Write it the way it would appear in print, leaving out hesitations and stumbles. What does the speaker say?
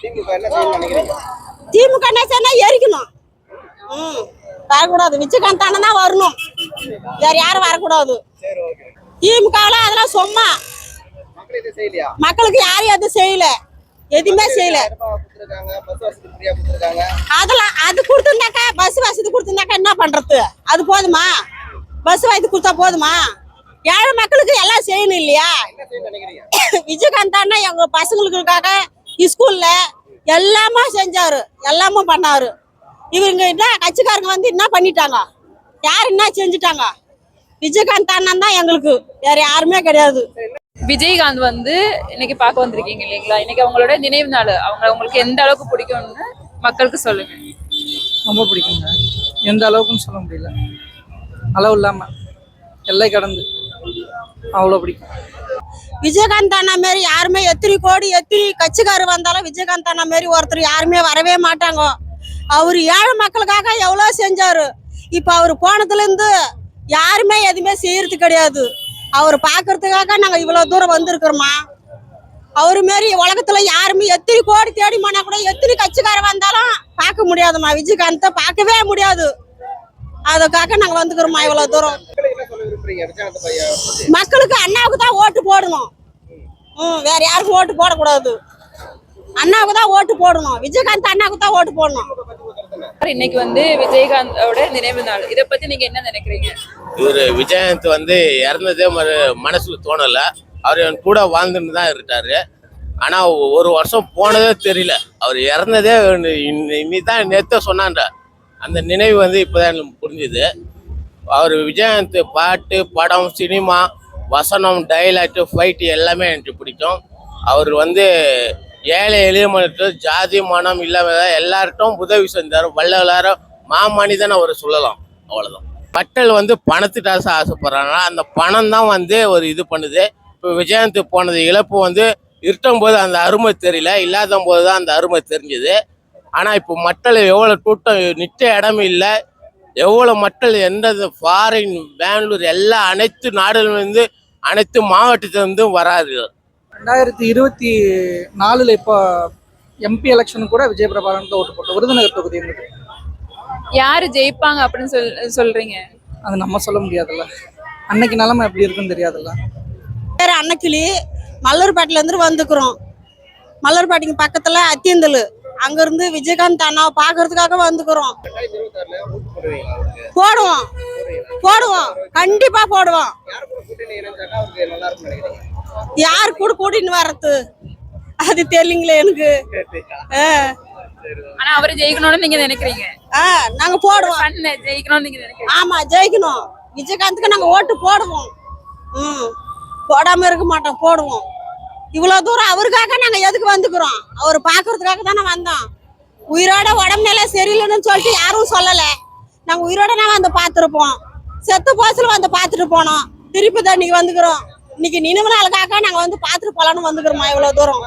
திமுக என்ன செய்யணும்னா எரிக்கணும். வரக்கூடாது. விஜயகாந்த் அண்ணன் தான் வரணும், வேற யாரும் வரக்கூடாது. திமுகவில் அதெல்லாம் சும்மா மக்களுக்கு யாரும் எதுவும் செய்யல, எதுவுமே செய்யல. அதெல்லாம் அது கொடுத்துருந்தாக்கா, பஸ் வசதி கொடுத்துருந்தாக்கா என்ன பண்றது? அது போதுமா? பஸ் வசதி கொடுத்தா போதுமா? ஏழை மக்களுக்கு எல்லாம் செய்யணும் இல்லையா? விஜயகாந்த் அண்ணா எங்க பசங்களுக்காக ஸ்கூல்ல எல்லாமே செஞ்சாரு, எல்லாமே பண்ணாரு. இவங்க என்ன கட்சிக்காரங்க வந்து என்ன பண்ணிட்டாங்க? யார் என்ன செஞ்சுட்டாங்க? விஜயகாந்த் அண்ணன் தான் எங்களுக்கு, வேற யாருமே கிடையாது. விஜயகாந்த் வந்து இன்னைக்கு பார்க்க வந்திருக்கீங்க இல்லைங்களா? இன்னைக்கு அவங்களோட நினைவு நாள். உங்களுக்கு எந்த அளவுக்கு பிடிக்கும்னு மக்களுக்கு சொல்லுங்க. ரொம்ப பிடிக்குங்க. எந்த அளவுக்குன்னு சொல்ல முடியல, அளவு இல்லாம எல்லை கடந்து அவ்வளோ பிடிக்கும். விஜயகாந்த் அண்ணா மாரி யாருமே எத்தனை கோடி எத்தனை கட்சிக்காரர் வந்தாலும் விஜயகாந்த் அண்ணா மாரி ஒருத்தர் யாருமே வரவே மாட்டாங்க. அவரு ஏழை மக்களுக்காக எவ்வளோ செஞ்சாரு. இப்ப அவரு போனதுல இருந்து யாருமே எதுவுமே செய்யறது கிடையாது. அவர் பாக்குறதுக்காக நாங்க இவ்வளவு தூரம் வந்திருக்கிறோமா? அவரு மாரி உலகத்துல யாருமே எத்தனை கோடி தேடி போனா கூட எத்தனை கட்சிக்காரர் வந்தாலும் பார்க்க முடியாதுமா. விஜயகாந்தை பார்க்கவே முடியாது. அதுக்காக நாங்க வந்துக்கிறோமா இவ்வளவு தூரம். மக்களுக்கு அண்ணாவுக்கு தான் ஓட்டு போடணும், வேற யாருக்கும் ஓட்டு போடக்கூடாது. அண்ணாவுக்கு தான் ஓட்டு போடணும், விஜயகாந்த் அண்ணாவுக்கு தான் ஓட்டு போடணும். இன்னைக்கு வந்து விஜயகாந்தோட நினைவு நாள், இதை பத்தி நீங்க என்ன நினைக்கிறீங்க? இவரு விஜயகாந்த் வந்து இறந்ததே மனசுல தோணல. அவர் என் கூட வாழ்ந்துன்னு தான் இருக்காரு. ஆனா ஒரு வருஷம் போனதே தெரியல. அவர் இறந்ததே இன்னிதான் நேத்த சொன்னான்ற. அந்த நினைவு வந்து இப்போதான் எனக்கு புரிஞ்சுது. அவர் விஜயகாந்த் பாட்டு, படம், சினிமா, வசனம், டைலாக்டு, ஃபைட்டு எல்லாமே எனக்கு பிடிக்கும். அவர் வந்து ஏழை எளிய மனிதர்கள், ஜாதி மனம் இல்லாம எல்லார்ட்டும் உதவி செஞ்சார். வள்ளலார மாமனிதன் அவர் சொல்லலாம். அவ்வளோதான். மக்கள் வந்து பணத்துக்காக ஆசைப்படுறாங்க. அந்த பணம் தான் வந்து ஒரு இது பண்ணுது. இப்போ விஜயகாந்த் போனது இழப்பு வந்து இருக்கும் போது அந்த அருமை தெரியல, இல்லாத போது தான் அந்த அருமை தெரிஞ்சுது. ஆனால் இப்போ மக்கள் எவ்வளோ கூட்டம், நிற்க இடம் இல்லை. எவ்வளோ மக்கள் எந்த ஃபாரின், பெங்களூர் எல்லா அனைத்து நாடுகளிலிருந்து அனைத்து மாவட்டத்திலிருந்தும் வராது. 2024 இப்போ எம்பி எலெக்ஷனுக்கு கூட விஜய் பிரபாகரன் தான் ஓட்டு போட்டோம். விருதுநகர் தொகுதி இருந்தது. யாரு ஜெயிப்பாங்க அப்படின்னு சொல்றீங்க? அது நம்ம சொல்ல முடியாதுல்ல, அன்னைக்கு நிலைமை எப்படி இருக்குன்னு தெரியாதுல்ல. பேர் அன்னக்கிளி, மல்லூர்பேட்டில இருந்து வந்துக்கிறோம். மல்லூர்பேட்டிக்கு பக்கத்துல அத்தியந்தல், அங்க இருந்து விஜயகாந்த் அண்ணாவை பாக்குறதுக்காக வந்துக்கிறோம். போடுவோம் போடுவோம், கண்டிப்பா போடுவோம். யாரு கூட கூட்டின்னு வர்றது அது தெரியலீங்களே எனக்கு. ஆனா அவரு ஜெயிக்கணும்னு நீங்க நினைக்கிறீங்க? நாங்க போடுவோம். ஜெயிக்கணும்னு நீங்க நினைக்கிறீங்க? ஆமா, ஜெயிக்கணும். விஜயகாந்துக்கு நாங்க ஓட்டு போடுவோம். போடாம இருக்க மாட்டோம், போடுவோம். இவ்வளவு தூரம் அவருக்காக நாங்க எதுக்கு வந்துக்கிறோம்? அவர் பாக்குறதுக்காக தானே வந்தோம். உயிரோட உடம்பு நிலை சரியில்லைன்னு சொல்லிட்டு யாரும் சொல்லல. நாங்க உயிரோட நாங்க வந்து பாத்துருப்போம். செத்து போசல வந்து பாத்துட்டு போனோம். திருப்பி தான் இன்னைக்கு வந்துக்கிறோம். இன்னைக்கு நினைவு நாளுக்காக நாங்க வந்து பாத்துட்டு போலான்னு வந்துக்கிறோமா இவ்வளவு தூரம்.